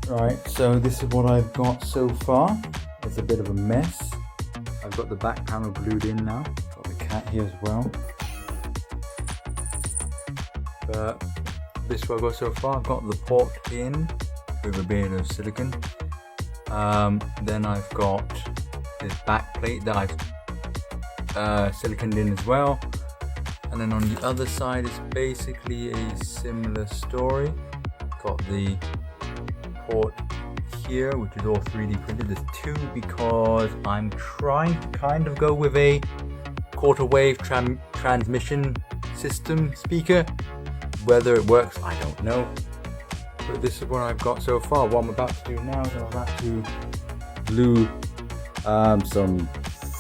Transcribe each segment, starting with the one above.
Right, so this is what I've got so far. It's a bit of a mess. I've got the back panel glued in now. Got the cat here as well. But this is what I've got so far. I've got the port in with a bit of silicon. Then I've got this back plate that I've siliconed in as well. And then on the other side is basically a similar story. Got the port here, which is all 3D printed. There's two because I'm trying to kind of go with a quarter wave transmission system speaker. Whether it works, I don't know. But this is what I've got so far. What I'm about to do now is I'm about to glue some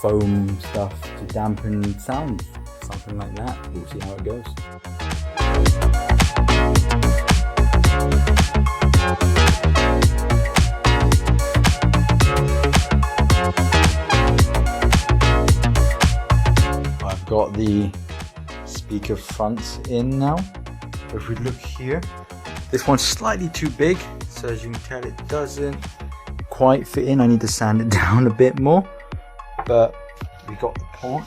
foam stuff to dampen sound, something like that. We'll see how it goes. I've got the speaker fronts in now. If we look here, this one's slightly too big, so as you can tell it doesn't quite fit in. I need to sand it down a bit more, but we got the port,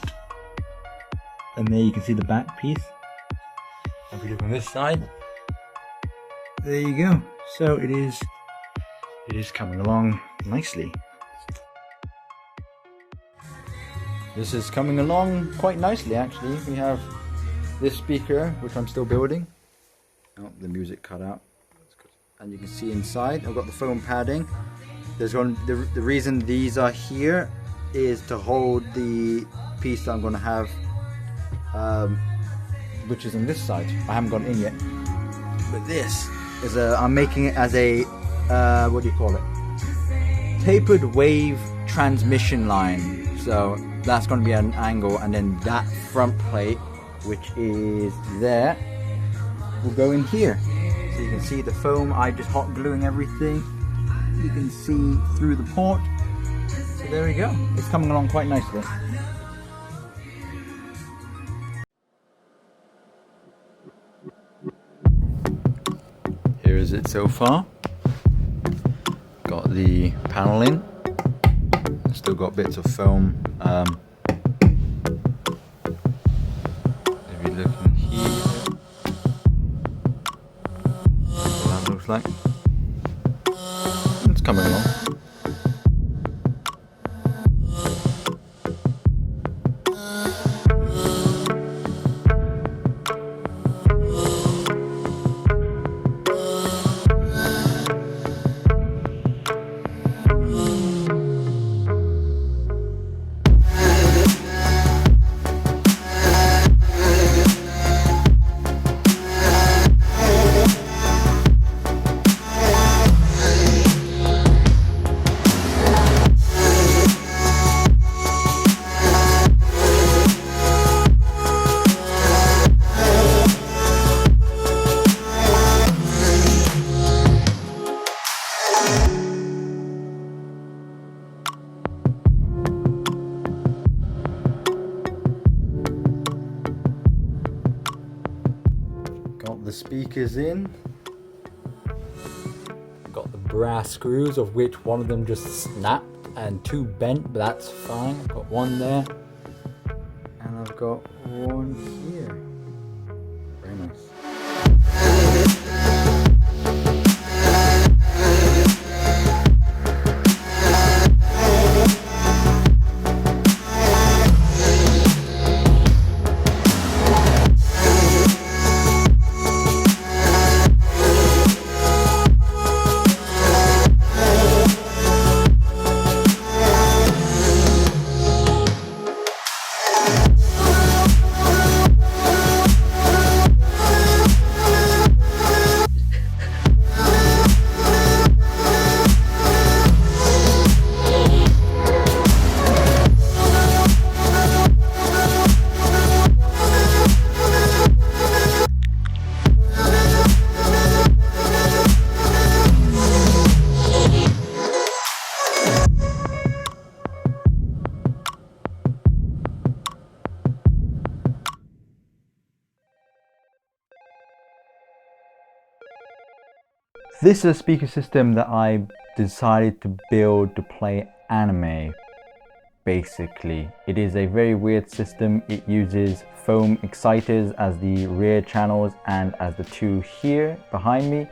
and there you can see the back piece. If we look on this side, there you go. So it is coming along nicely. This is coming along quite nicely actually. We have this speaker, which I'm still building. Oh, the music cut out. And you can see inside, I've got the foam padding. There's one. The reason these are here is to hold the piece that I'm going to have, which is on this side. I haven't gone in yet. But this is I'm making it as a, what do you call it? Tapered wave transmission line. So that's going to be an angle, and then that front plate, which is there, will go in here. So you can see the foam. I just hot gluing everything. You can see through the port. So there we go. It's coming along quite nicely. Here is it so far. Got the panel in. Still got bits of foam. If you look in here, that's what that looks like. It's coming along. got the speakers in. Got the brass screws, of which one of them just snapped and two bent, but that's fine. I've got one there, and I've got one here. Very nice. This is a speaker system that I decided to build to play anime, basically. It is a very weird system. It uses foam exciters as the rear channels and as the two here behind me.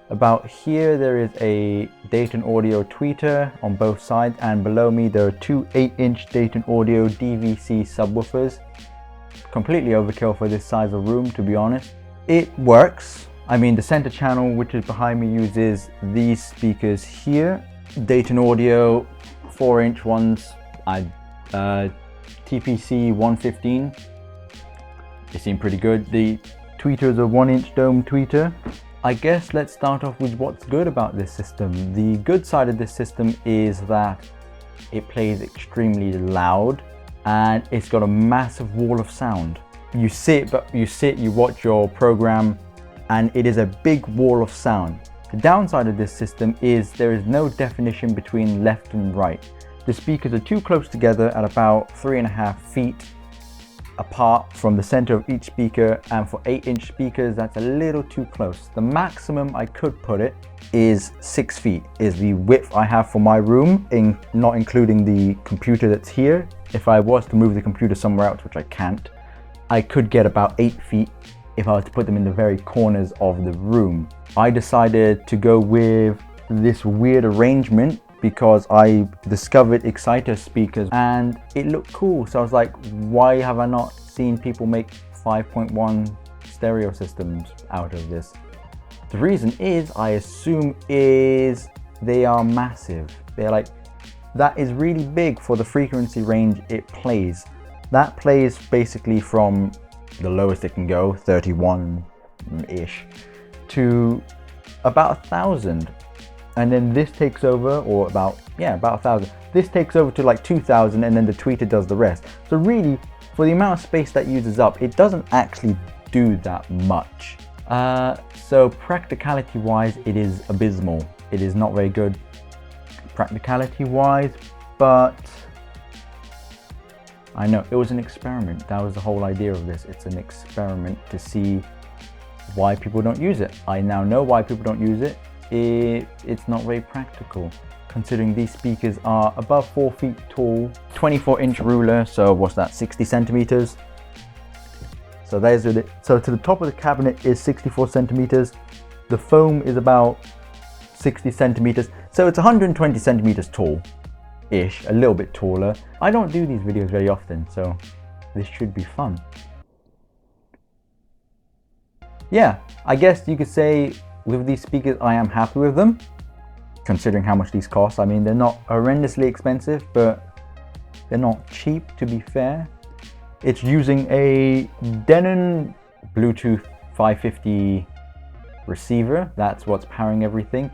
About here there is a Dayton Audio tweeter on both sides, and below me there are two 8-inch Dayton Audio DVC subwoofers. Completely overkill for this size of room, to be honest. It works. I mean, the center channel, which is behind me, uses these speakers here. Dayton Audio 4-inch ones, TPC 115. They seem pretty good. The tweeter is a 1-inch dome tweeter. I guess let's start off with what's good about this system. The good side of this system is that it plays extremely loud and it's got a massive wall of sound. You watch your program, and it is a big wall of sound. The downside of this system is there is no definition between left and right. The speakers are too close together at about 3.5 feet apart from the center of each speaker, and for 8-inch speakers that's a little too close. The maximum I could put it is 6 feet, is the width I have for my room, not including the computer that's here. If I was to move the computer somewhere else, which I can't, I could get about 8 feet if I was to put them in the very corners of the room. I decided to go with this weird arrangement because I discovered exciter speakers and it looked cool. So I was like, why have I not seen people make 5.1 stereo systems out of this? The reason is, I assume, is they are massive. They're like, that is really big for the frequency range it plays. That plays basically from the lowest it can go, 31-ish, to about 1,000. And then this takes over, or about 1,000. This takes over to like 2,000, and then the tweeter does the rest. So really, for the amount of space that uses up, it doesn't actually do that much. So practicality-wise, it is abysmal. It is not very good practicality-wise, but I know it was an experiment. That was the whole idea of this. It's an experiment to see why people don't use it. I now know why people don't use it. It's not very practical, considering these speakers are above 4 feet tall, 24-inch ruler, so what's that, 60 centimeters? So there's it. So to the top of the cabinet is 64 centimeters. The foam is about 60 centimeters. So it's 120 centimeters tall-ish, a little bit taller. I don't do these videos very often, so this should be fun. Yeah, I guess you could say with these speakers, I am happy with them, considering how much these cost. I mean, they're not horrendously expensive, but they're not cheap, to be fair. It's using a Denon Bluetooth 550 receiver. That's what's powering everything.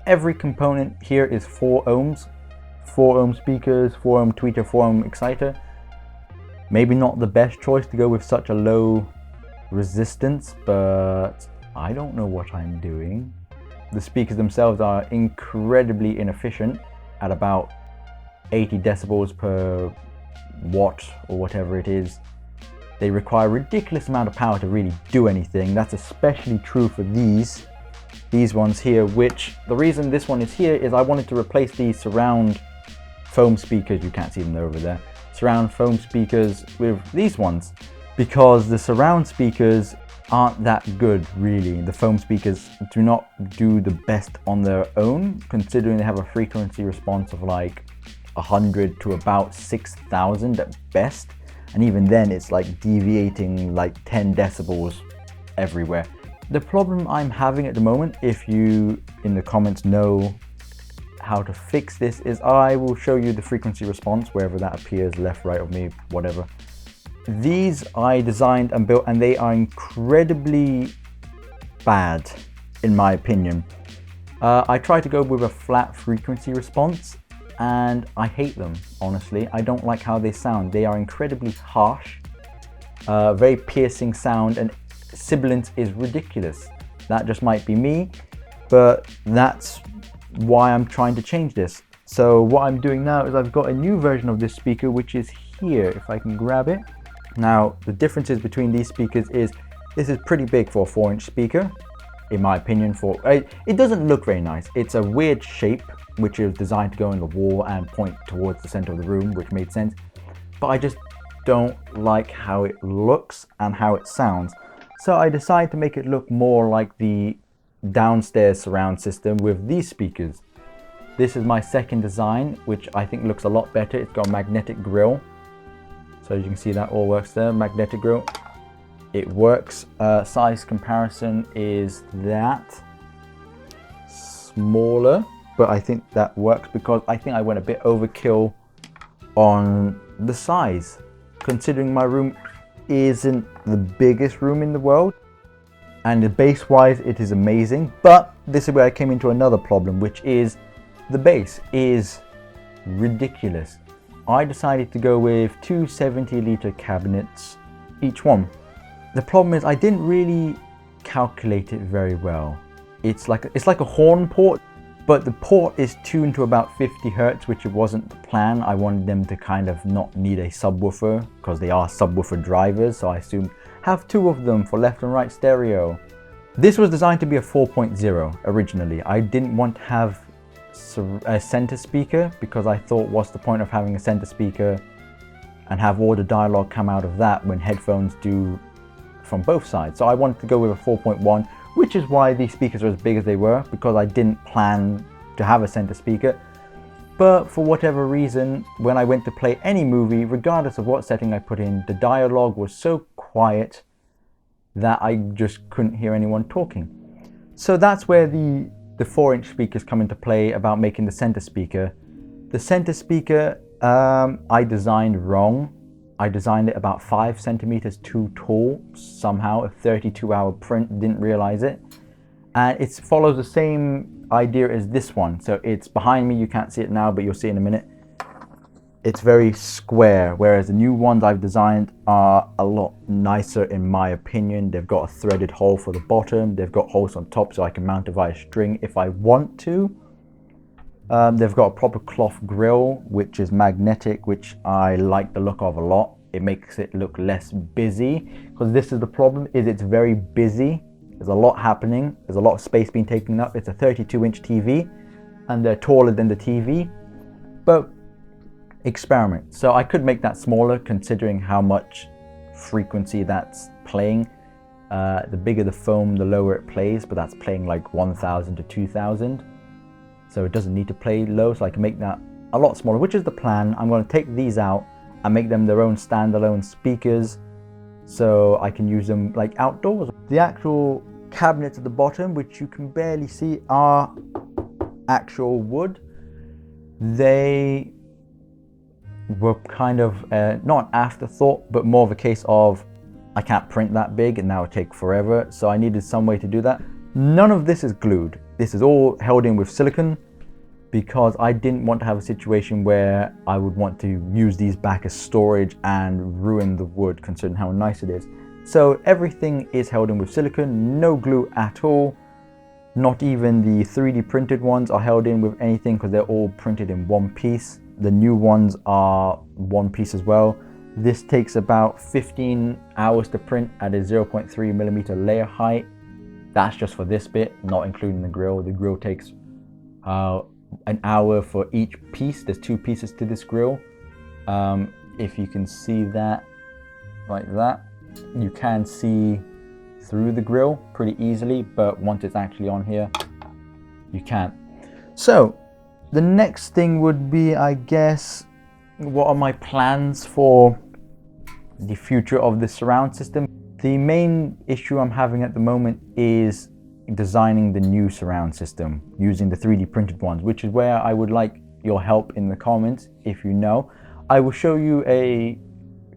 Every component here is 4 ohms. 4 ohm speakers, 4 ohm tweeter, 4 ohm exciter. Maybe not the best choice to go with such a low resistance, but I don't know what I'm doing. The speakers themselves are incredibly inefficient at about 80 decibels per watt or whatever it is. They require a ridiculous amount of power to really do anything. That's especially true for these ones here, which the reason this one is here is I wanted to replace these surround foam speakers. You can't see them, they're over there. Surround foam speakers with these ones, because the surround speakers aren't that good really. The foam speakers do not do the best on their own, considering they have a frequency response of like 100 to about 6,000 at best, and even then it's like deviating like 10 decibels everywhere. The problem I'm having at the moment, if you in the comments know how to fix this, is I will show you the frequency response wherever that appears, left, right of me, whatever. These I designed and built, and they are incredibly bad in my opinion. I tried to go with a flat frequency response and I hate them, honestly. I don't like how they sound. They are incredibly harsh, very piercing sound, and sibilance is ridiculous. That just might be me, but that's why I'm trying to change this. So what I'm doing now is I've got a new version of this speaker, which is here, if I can grab it. Now, the differences between these speakers is this is pretty big for a 4-inch speaker, in my opinion. It doesn't look very nice. It's a weird shape, which is designed to go in the wall and point towards the center of the room, which made sense. But I just don't like how it looks and how it sounds. So I decided to make it look more like the downstairs surround system with these speakers. This is my second design, which I think looks a lot better. It's got a magnetic grille. So as you can see, that all works there, magnetic grille. It works. Size comparison is that smaller, but I think that works because I think I went a bit overkill on the size, considering my room isn't the biggest room in the world, and the bass wise it is amazing. But this is where I came into another problem, which is the bass is ridiculous. I decided to go with two 70-liter cabinets, each one. The problem is I didn't really calculate it very well. It's like a horn port, but the port is tuned to about 50 Hertz, which it wasn't the plan. I wanted them to kind of not need a subwoofer, because they are subwoofer drivers, so I assumed have two of them for left and right stereo. This was designed to be a 4.0 originally. I didn't want to have a center speaker, because I thought, what's the point of having a center speaker and have all the dialogue come out of that when headphones do from both sides. So I wanted to go with a 4.1, which is why these speakers are as big as they were, because I didn't plan to have a center speaker. But for whatever reason, when I went to play any movie, regardless of what setting I put in, the dialogue was so quiet that I just couldn't hear anyone talking. So that's where the 4-inch speakers come into play about making the center speaker. The center speaker, I designed wrong. I designed it about 5 centimeters too tall somehow, a 32-hour print, didn't realize it. And it follows the same idea as this one. So it's behind me, you can't see it now, but you'll see in a minute. It's very square, whereas the new ones I've designed are a lot nicer in my opinion. They've got a threaded hole for the bottom, they've got holes on top so I can mount it via string if I want to. They've got a proper cloth grille, which is magnetic, which I like the look of a lot. It makes it look less busy, because this is the problem, is it's very busy. There's a lot happening, there's a lot of space being taken up. It's a 32-inch TV, and they're taller than the TV, but experiment. So I could make that smaller, considering how much frequency that's playing. The bigger the foam, the lower it plays, but that's playing like 1,000 to 2,000. So it doesn't need to play low, so I can make that a lot smaller, which is the plan. I'm going to take these out and make them their own standalone speakers, so I can use them like outdoors. The actual cabinets at the bottom, which you can barely see, are actual wood. They were kind of not an afterthought, but more of a case of I can't print that big and that would take forever, so I needed some way to do that. None of this is glued. This is all held in with silicone, because I didn't want to have a situation where I would want to use these back as storage and ruin the wood, considering how nice it is. So everything is held in with silicone, no glue at all. Not even the 3D printed ones are held in with anything, because they're all printed in one piece. The new ones are one piece as well. This takes about 15 hours to print at a 0.3mm layer height. That's just for this bit, not including the grill. The grill takes an hour for each piece. There's 2 pieces to this grill. If you can see that like that, you can see through the grill pretty easily, but once it's actually on here, you can't. So the next thing would be, I guess, what are my plans for the future of the surround system? The main issue I'm having at the moment is designing the new surround system using the 3D printed ones, which is where I would like your help in the comments if you know. I will show you a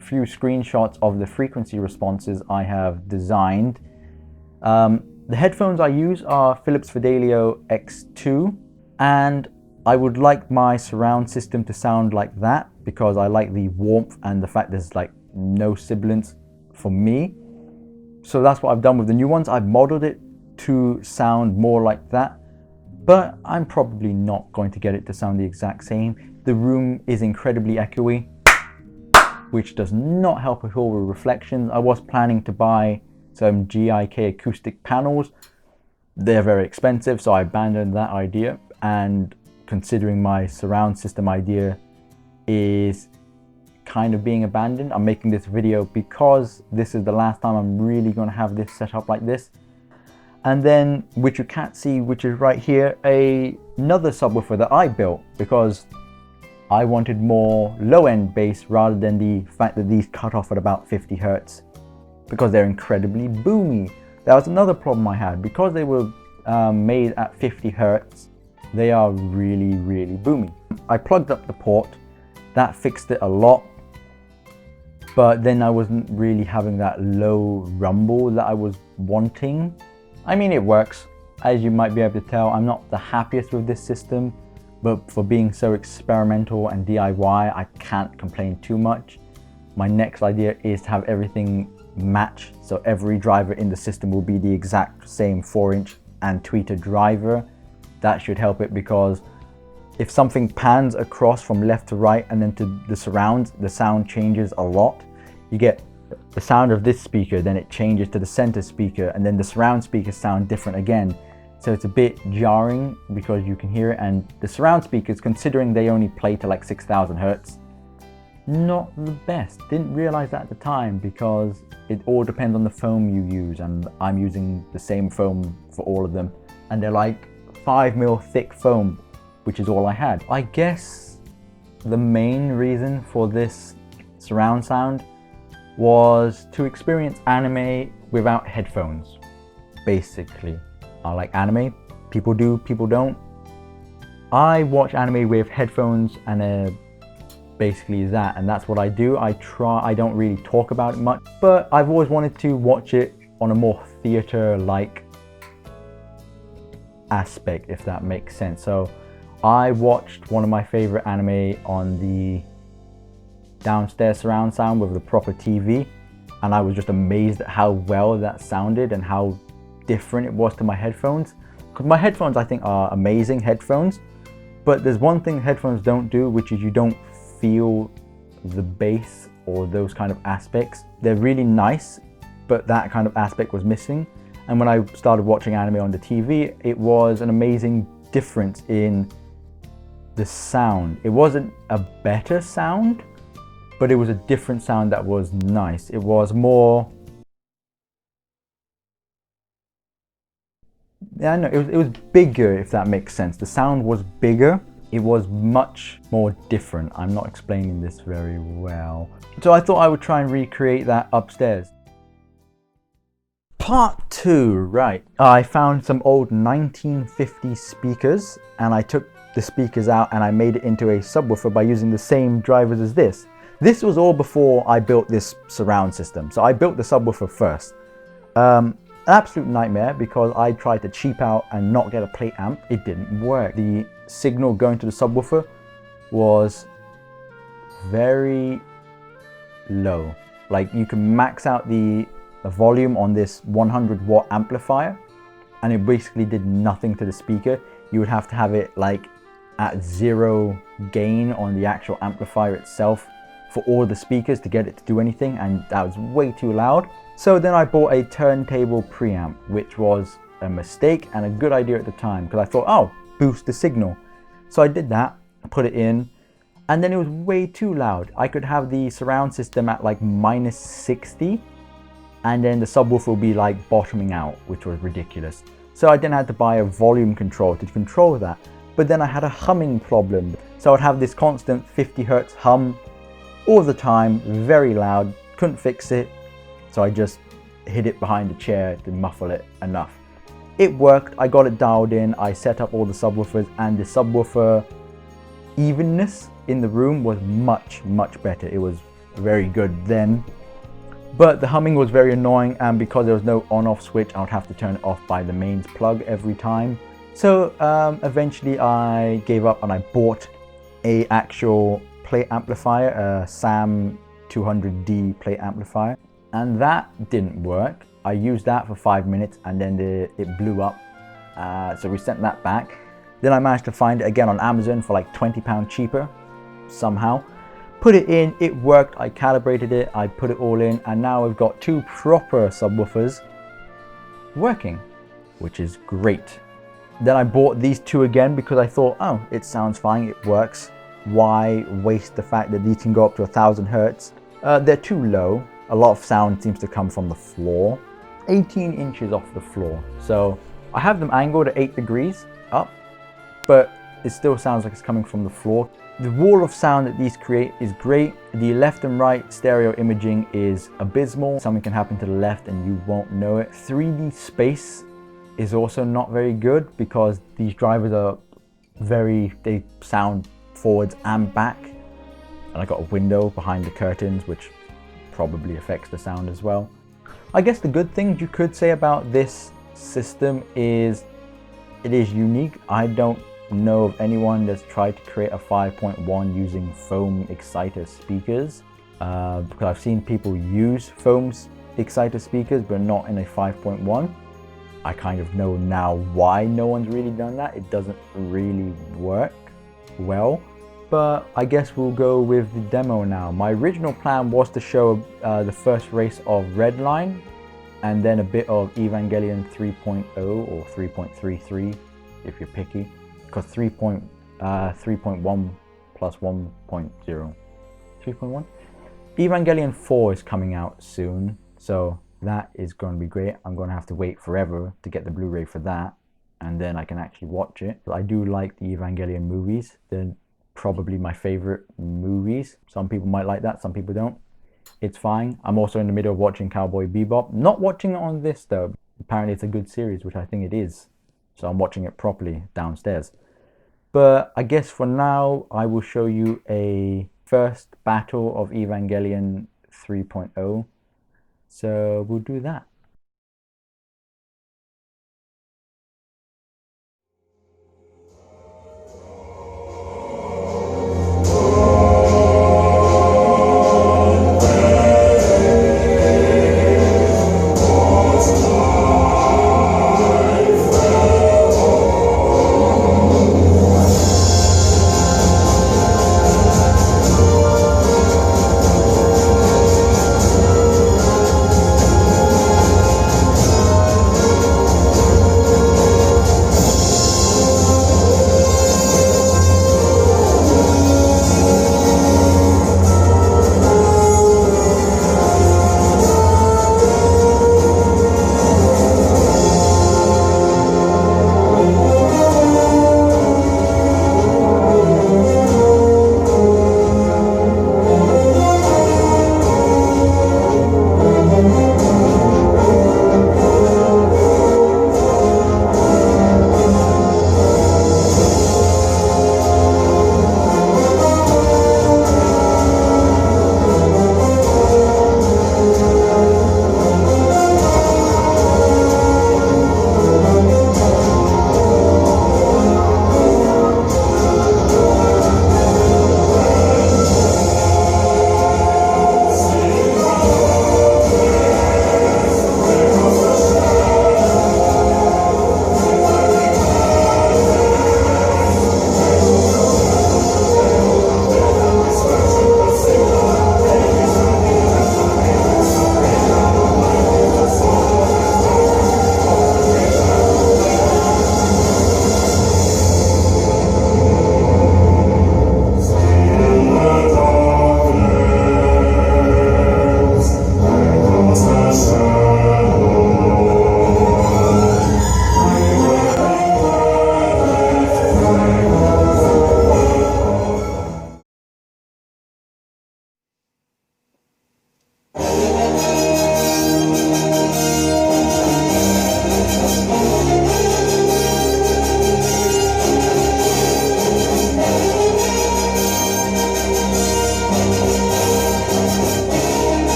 few screenshots of the frequency responses I have designed. The headphones I use are Philips Fidelio X2, and I would like my surround system to sound like that because I like the warmth and the fact there's like no sibilance for me. So that's what I've done with the new ones. I've modeled it to sound more like that, but I'm probably not going to get it to sound the exact same. The room is incredibly echoey, which does not help at all with reflections. I was planning to buy some GIK acoustic panels. They're very expensive, so I abandoned that idea. And considering my surround system idea is kind of being abandoned, I'm making this video because this is the last time I'm really going to have this set up like this. And then, which you can't see, which is right here, another subwoofer that I built because I wanted more low-end bass rather than the fact that these cut off at about 50 Hertz because they're incredibly boomy. That was another problem I had. Because they were made at 50 Hertz, they are really, really boomy. I plugged up the port. That fixed it a lot. But then I wasn't really having that low rumble that I was wanting. I mean, it works. As you might be able to tell, I'm not the happiest with this system, but for being so experimental and DIY, I can't complain too much. My next idea is to have everything match, so every driver in the system will be the exact same 4-inch and tweeter driver. That should help it, because if something pans across from left to right and then to the surrounds, the sound changes a lot. You get the sound of this speaker, then it changes to the center speaker, and then the surround speakers sound different again. So it's a bit jarring because you can hear it, and the surround speakers, considering they only play to like 6,000 Hertz, not the best. Didn't realize that at the time because it all depends on the foam you use, and I'm using the same foam for all of them, and they're like 5mm thick foam, which is all I had. I guess the main reason for this surround sound was to experience anime without headphones. Basically, I like anime. People do, people don't. I watch anime with headphones and basically that, and that's what I do. I don't really talk about it much, but I've always wanted to watch it on a more theater-like aspect, if that makes sense. So I watched one of my favorite anime on the downstairs surround sound with the proper TV, and I was just amazed at how well that sounded and how different it was to my headphones. Because my headphones, I think, are amazing headphones, but there's one thing headphones don't do, which is you don't feel the bass or those kind of aspects. They're really nice, but that kind of aspect was missing. And when I started watching anime on the TV, it was an amazing difference in the sound. It wasn't a better sound, but it was a different sound that was nice. It was more, yeah, I know, it was bigger, if that makes sense. The sound was bigger. It was much more different. I'm not explaining this very well. So I thought I would try and recreate that upstairs. Part 2, right. I found some old 1950 speakers, and I took the speakers out and I made it into a subwoofer by using the same drivers as this. This was all before I built this surround system. So I built the subwoofer first. Absolute nightmare, because I tried to cheap out and not get a plate amp. It didn't work. The signal going to the subwoofer was very low. Like, you can max out the volume on this 100-watt amplifier and it basically did nothing to the speaker. You would have to have it like at 0 gain on the actual amplifier itself for all the speakers to get it to do anything, and that was way too loud. So then I bought a turntable preamp, which was a mistake and a good idea at the time, because I thought, oh, boost the signal. So I did that, put it in, and then it was way too loud. I could have the surround system at like -60, and then the subwoofer would be like bottoming out, which was ridiculous. So I then had to buy a volume control to control that. But then I had a humming problem. So I'd have this constant 50 Hertz hum all the time, very loud, couldn't fix it. So I just hid it behind a chair to muffle it enough. It worked, I got it dialed in, I set up all the subwoofers, and the subwoofer evenness in the room was much, much better. It was very good then. But the humming was very annoying, and because there was no on-off switch, I would have to turn it off by the mains plug every time. So eventually I gave up and I bought a actual plate amplifier, a SAM 200D plate amplifier, and that didn't work. I used that for 5 minutes and then it blew up. So we sent that back. Then I managed to find it again on Amazon for like £20 cheaper somehow. Put it in, it worked, I calibrated it, I put it all in, and now we've got two proper subwoofers working, which is great. Then I bought these two again because I thought, oh, it sounds fine, it works. Why waste the fact that these can go up to 1000 Hertz? They're too low. A lot of sound seems to come from the floor. 18 inches off the floor. So I have them angled at 8 degrees up, but it still sounds like it's coming from the floor. The wall of sound that these create is great. The left and right stereo imaging is abysmal. Something can happen to the left and you won't know it. 3D space is also not very good because these drivers are they sound forwards and back. And I got a window behind the curtains, which probably affects the sound as well. I guess the good thing you could say about this system is it is unique. I don't know of anyone that's tried to create a 5.1 using foam exciter speakers, because I've seen people use foam exciter speakers but not in a 5.1. I kind of know now why no one's really done that. It doesn't really work well, but I guess we'll go with the demo now. My original plan was to show the first race of Redline and then a bit of Evangelion 3.0 or 3.33 if you're picky, because 3.1 plus 1.0. 3.1? Evangelion 4 is coming out soon, so that is going to be great. I'm going to have to wait forever to get the Blu-ray for that, and then I can actually watch it. I do like the Evangelion movies. They're probably my favorite movies. Some people might like that, some people don't. It's fine. I'm also in the middle of watching Cowboy Bebop. Not watching it on this though. Apparently it's a good series, which I think it is. So I'm watching it properly downstairs. But I guess for now, I will show you a first battle of Evangelion 3.0. So we'll do that.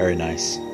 Very nice.